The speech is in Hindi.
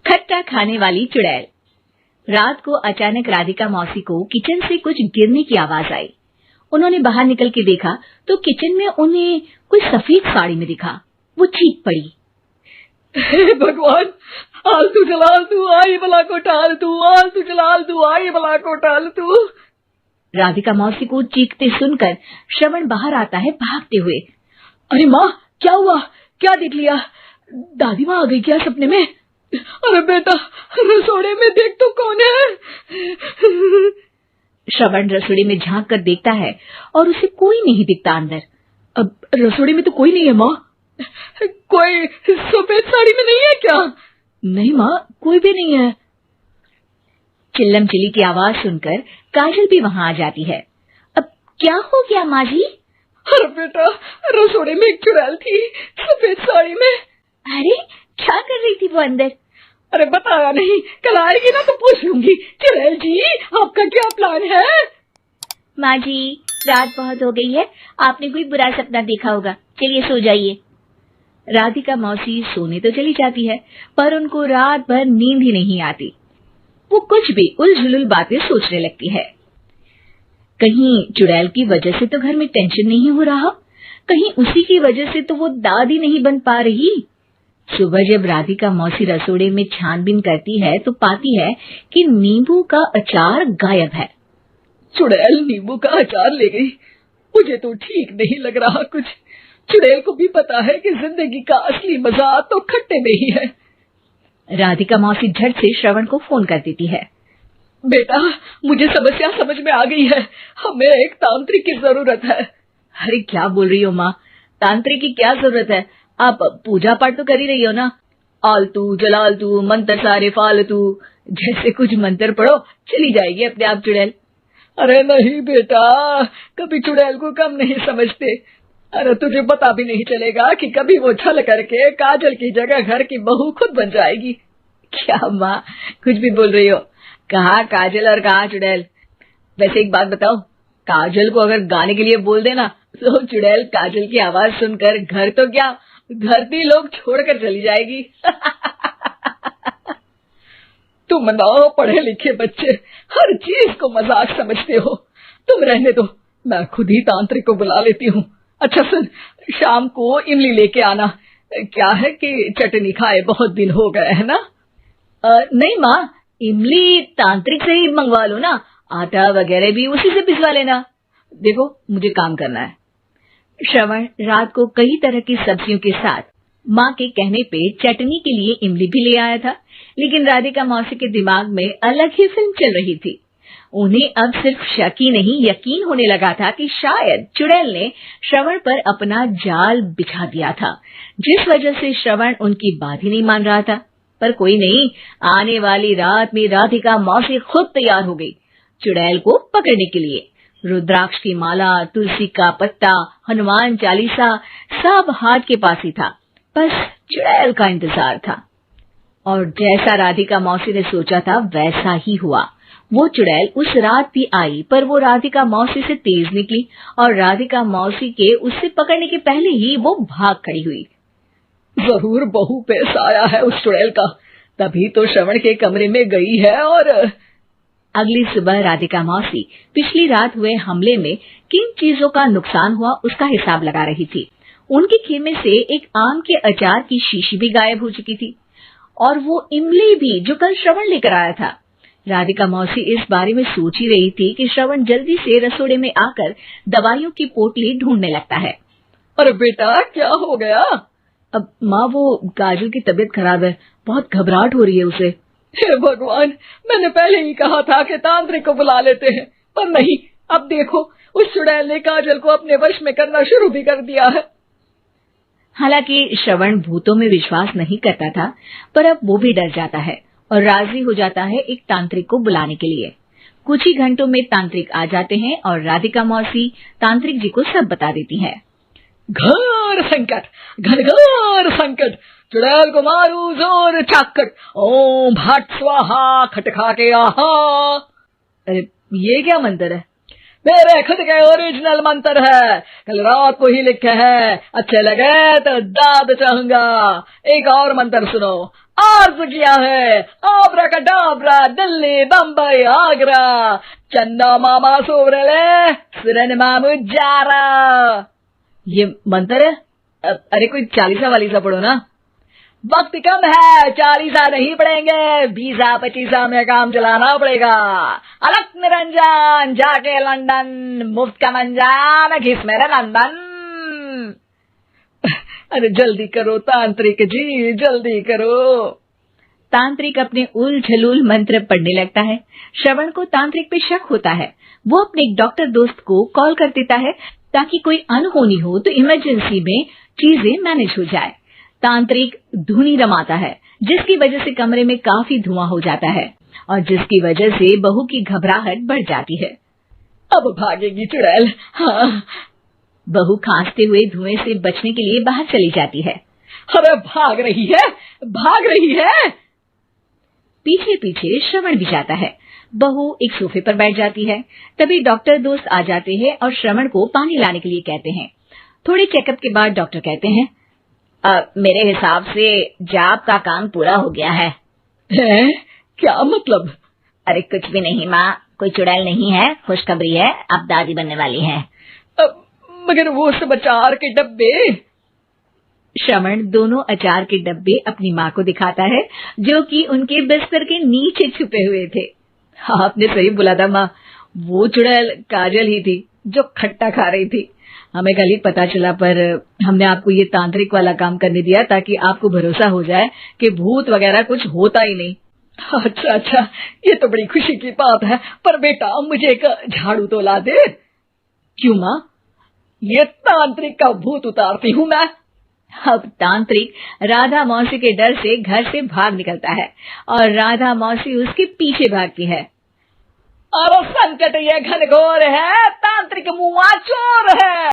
खट्टा खाने वाली चुड़ैल। रात को अचानक राधिका मौसी को किचन से कुछ गिरने की आवाज आई। उन्होंने बाहर निकल के देखा तो किचन में उन्हें कोई सफेद साड़ी में दिखा। वो चीख पड़ी, हे भगवान, आलतू जलाल तू आई भला को टाल तू, आलतू जलाल तू आई भला को टाल तू। राधिका मौसी को चीखते सुनकर श्रवण बाहर आता है भागते हुए। अरे माँ, क्या हुआ? क्या देख लिया? दादी माँ आ गई क्या सपने में? अरे बेटा, रसोड़े में देख तो कौन है? श्रवण रसोड़े में झांक कर देखता है और उसे कोई नहीं दिखता अंदर। अब रसोड़े में तो कोई नहीं है माँ। कोई सफेद साड़ी में नहीं है क्या? नहीं माँ, कोई भी नहीं है। चिल्लम चिल्ली की आवाज सुनकर काजल भी वहां आ जाती है। अब क्या हो गया माँ जी? अरे बेटा, रसोड़े में एक चुड़ैल थी सफेद साड़ी में। अरे क्या कर रही थी वो अंदर? अरे बताया नहीं, कल आएगी ना तो पूछ लूंगी। चुड़ैल जी, आपका क्या प्लान है? माँ जी, रात बहुत हो गई है, आपने कोई बुरा सपना देखा होगा, चलिए सो जाइए। राधिका मौसी सोने तो चली जाती है पर उनको रात भर नींद ही नहीं आती। वो कुछ भी उलझुल बातें सोचने लगती है। कहीं चुड़ैल की वजह से तो घर में टेंशन नहीं हो रहा, कहीं उसी की वजह से तो वो दादी नहीं बन पा रही। सुबह जब राधिका मौसी रसोड़े में छानबीन करती है तो पाती है कि नींबू का अचार गायब है। चुड़ैल नींबू का अचार ले गई, मुझे तो ठीक नहीं लग रहा कुछ। चुड़ैल को भी पता है कि जिंदगी का असली मजा तो खट्टे में ही है। राधिका मौसी झट से श्रवण को फोन कर देती है। बेटा, मुझे समस्या समझ में आ गई है, हमें एक तांत्रिक की जरूरत है। अरे क्या बोल रही हो माँ, तांत्रिक की क्या जरूरत है? आप पूजा पाठ तो कर ही रही हो ना। आलतू जलालतू मंत्र सारे फालतू जैसे कुछ मंत्र पढ़ो, चली जाएगी अपने आप चुड़ैल। अरे नहीं बेटा, कभी चुड़ैल को कम नहीं समझते। अरे तुझे पता भी नहीं चलेगा कि कभी वो छल करके काजल की जगह घर की बहू खुद बन जाएगी। क्या माँ, कुछ भी बोल रही हो? कहाँ काजल और कहाँ चुड़ैल? वैसे एक बात बताओ, काजल को अगर गाने के लिए बोल देना तो चुड़ैल काजल की आवाज सुनकर घर तो क्या धरती लोग छोड़कर चली जाएगी। तुम ना पढ़े लिखे बच्चे हर चीज को मजाक समझते हो। तुम रहने दो, मैं खुद ही तांत्रिक को बुला लेती हूँ। अच्छा सुन, शाम को इमली लेके आना। क्या है कि चटनी खाए बहुत दिन हो गए है ना? नहीं माँ, इमली तांत्रिक से ही मंगवा लो ना, आटा वगैरह भी उसी से पिसवा लेना। देखो मुझे काम करना है। श्रवण रात को कई तरह की सब्जियों के साथ माँ के कहने पे चटनी के लिए इमली भी ले आया था, लेकिन राधिका मौसी के दिमाग में अलग ही फिल्म चल रही थी। उन्हें अब सिर्फ शक ही नहीं यकीन होने लगा था कि शायद चुड़ैल ने श्रवण पर अपना जाल बिछा दिया था, जिस वजह से श्रवण उनकी बात ही नहीं मान रहा था। पर कोई नहीं, आने वाली रात में राधिका मौसी खुद तैयार हो गई चुड़ैल को पकड़ने के लिए। रुद्राक्ष की माला, तुलसी का पत्ता, हनुमान चालीसा सब हाथ के पास ही था, बस चुड़ैल का इंतजार था। और जैसा राधिका मौसी ने सोचा था वैसा ही हुआ। वो चुड़ैल उस रात भी आई, पर वो राधिका मौसी से तेज निकली और राधिका मौसी के उससे पकड़ने के पहले ही वो भाग खड़ी हुई। जरूर बहू पे साया है उस चुड़ैल का, तभी तो श्रवण के कमरे में गई है। और अगली सुबह राधिका मौसी पिछली रात हुए हमले में किन चीजों का नुकसान हुआ उसका हिसाब लगा रही थी। उनके खेमे से एक आम के अचार की शीशी भी गायब हो चुकी थी और वो इमली भी जो कल श्रवण लेकर आया था। राधिका मौसी इस बारे में सोच ही रही थी कि श्रवण जल्दी से रसोड़े में आकर दवाइयों की पोटली ढूंढने लगता है। अरे बेटा, क्या हो गया? अब माँ, वो काजल की तबीयत खराब है, बहुत घबराहट हो रही है उसे। हे भगवान, मैंने पहले ही कहा था कि तांत्रिक को बुला लेते हैं, पर नहीं। अब देखो, उस चुड़ैल ने काजल को अपने वश में करना शुरू भी कर दिया है। हालांकि श्रवण भूतों में विश्वास नहीं करता था, पर अब वो भी डर जाता है और राजी हो जाता है एक तांत्रिक को बुलाने के लिए। कुछ ही घंटों में तांत्रिक आ जाते हैं और राधिका मौसी तांत्रिक जी को सब बता देती है। घोर संकट, घनघोर संकट, चुड़ैल को मारू जोर चाकट, ओम भट स्वाहा खटखा के आहा। अरे ये क्या मंत्र है? मेरे खुद के ओरिजिनल मंत्र है, कल रात को ही लिखे हैं, अच्छे लगे तो दाद चाहूंगा। एक और मंत्र सुनो। अर्ज किया है आब्राकडाब्रा, दिल्ली बम्बई आगरा, चन्ना मामा सोबरले सुरन मामू जारा। ये मंत्र है? अरे कोई 40 वालीसा पढ़ो ना। वक्त कम है, 40 नहीं पड़ेंगे, 20-25 में काम चलाना पड़ेगा। अलग निरंजन जाके लंदन, मुफ्त का मंजान घिस मेरे नंदन। अरे जल्दी करो तांत्रिक जी, जल्दी करो। तांत्रिक अपने उल झलूल मंत्र पढ़ने लगता है। श्रवण को तांत्रिक पे शक होता है। वो अपने एक डॉक्टर दोस्त को कॉल कर देता है ताकि कोई अनहोनी हो तो इमरजेंसी में चीजें मैनेज हो जाए। तांत्रिक धुनी रमाता है, जिसकी वजह से कमरे में काफी धुआं हो जाता है और जिसकी वजह से बहू की घबराहट बढ़ जाती है। अब भागेगी चुड़ैल। हाँ। बहू खांसते हुए धुएं से बचने के लिए बाहर चली जाती है। अरे भाग रही है, भाग रही है। पीछे पीछे श्रवण भी जाता है। बहू एक सोफे पर बैठ जाती है। तभी डॉक्टर दोस्त आ जाते हैं और श्रवण को पानी लाने के लिए कहते हैं। थोड़े चेकअप के बाद डॉक्टर कहते हैं, मेरे हिसाब से जाप का काम पूरा हो गया है। क्या मतलब? अरे कुछ भी नहीं माँ, कोई चुड़ैल नहीं है, खुशखबरी है, अब दादी बनने वाली है। मगर वो सब अचार के डब्बे। श्रवण दोनों अचार के डब्बे अपनी माँ को दिखाता है, जो कि उनके बिस्तर के नीचे छुपे हुए थे। आपने सही बोला था माँ, वो चुड़ैल काजल ही थी जो खट्टा खा रही थी। हमें कल ही पता चला, पर हमने आपको ये तांत्रिक वाला काम करने दिया ताकि आपको भरोसा हो जाए कि भूत वगैरह कुछ होता ही नहीं। अच्छा अच्छा, ये तो बड़ी खुशी की बात है। पर बेटा मुझे एक झाड़ू तो ला दे। क्यों माँ? ये तांत्रिक का भूत उतारती हूँ मैं। अब तांत्रिक राधा मौसी के डर से घर से भाग निकलता है और राधा मौसी उसके पीछे भागती है। अरे संकट ये घनघोर है, तांत्रिक मुआ चोर है।